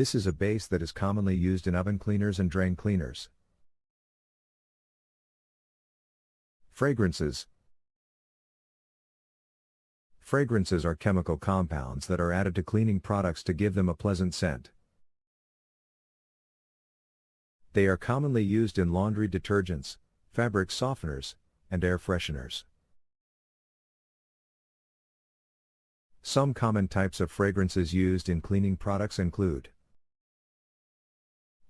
This is a base that is commonly used in oven cleaners and drain cleaners. Fragrances. Fragrances are chemical compounds that are added to cleaning products to give them a pleasant scent. They are commonly used in laundry detergents, fabric softeners, and air fresheners. Some common types of fragrances used in cleaning products include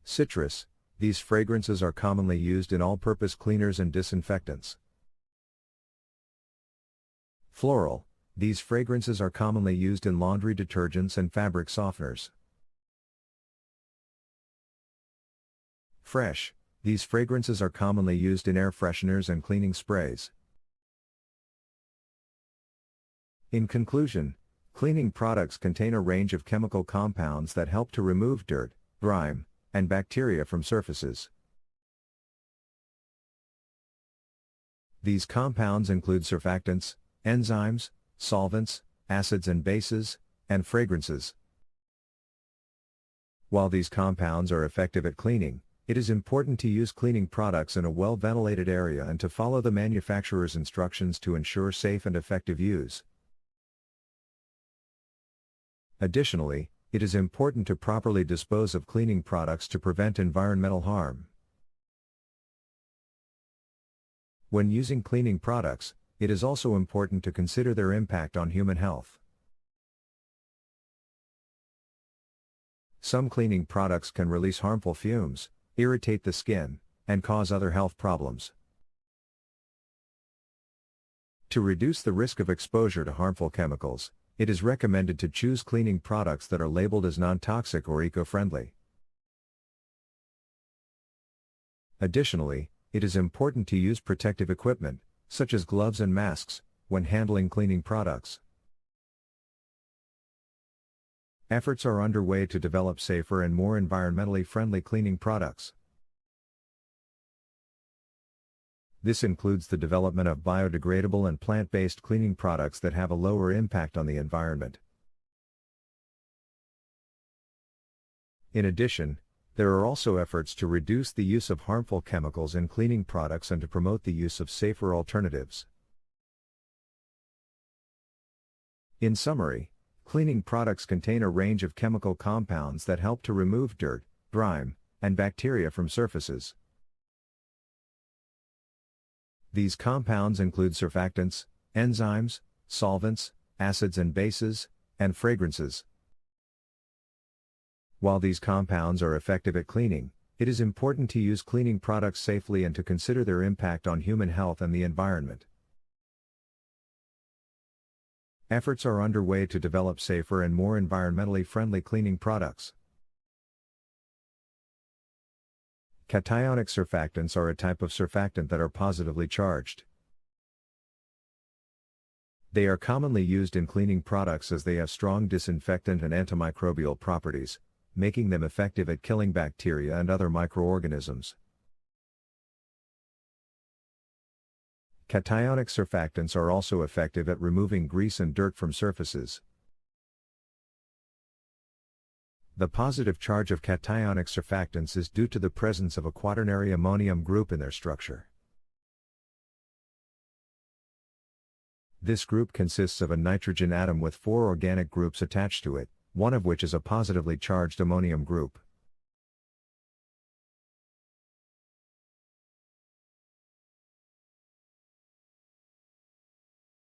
citrus. These fragrances are commonly used in all-purpose cleaners and disinfectants. Floral. These fragrances are commonly used in laundry detergents and fabric softeners. Fresh. These fragrances are commonly used in air fresheners and cleaning sprays. In conclusion, cleaning products contain a range of chemical compounds that help to remove dirt, grime, and bacteria from surfaces. These compounds include surfactants, enzymes, solvents, acids and bases, and fragrances. While these compounds are effective at cleaning, it is important to use cleaning products in a well-ventilated area and to follow the manufacturer's instructions to ensure safe and effective use. Additionally, it is important to properly dispose of cleaning products to prevent environmental harm. When using cleaning products, it is also important to consider their impact on human health. Some cleaning products can release harmful fumes, irritate the skin, and cause other health problems. To reduce the risk of exposure to harmful chemicals, it is recommended to choose cleaning products that are labeled as non-toxic or eco-friendly. Additionally, it is important to use protective equipment, such as gloves and masks, when handling cleaning products. Efforts are underway to develop safer and more environmentally friendly cleaning products. This includes the development of biodegradable and plant-based cleaning products that have a lower impact on the environment. In addition, there are also efforts to reduce the use of harmful chemicals in cleaning products and to promote the use of safer alternatives. In summary, cleaning products contain a range of chemical compounds that help to remove dirt, grime, and bacteria from surfaces. These compounds include surfactants, enzymes, solvents, acids and bases, and fragrances. While these compounds are effective at cleaning, it is important to use cleaning products safely and to consider their impact on human health and the environment. Efforts are underway to develop safer and more environmentally friendly cleaning products. Cationic surfactants are a type of surfactant that are positively charged. They are commonly used in cleaning products as they have strong disinfectant and antimicrobial properties, making them effective at killing bacteria and other microorganisms. Cationic surfactants are also effective at removing grease and dirt from surfaces. The positive charge of cationic surfactants is due to the presence of a quaternary ammonium group in their structure. This group consists of a nitrogen atom with 4 organic groups attached to it, one of which is a positively charged ammonium group.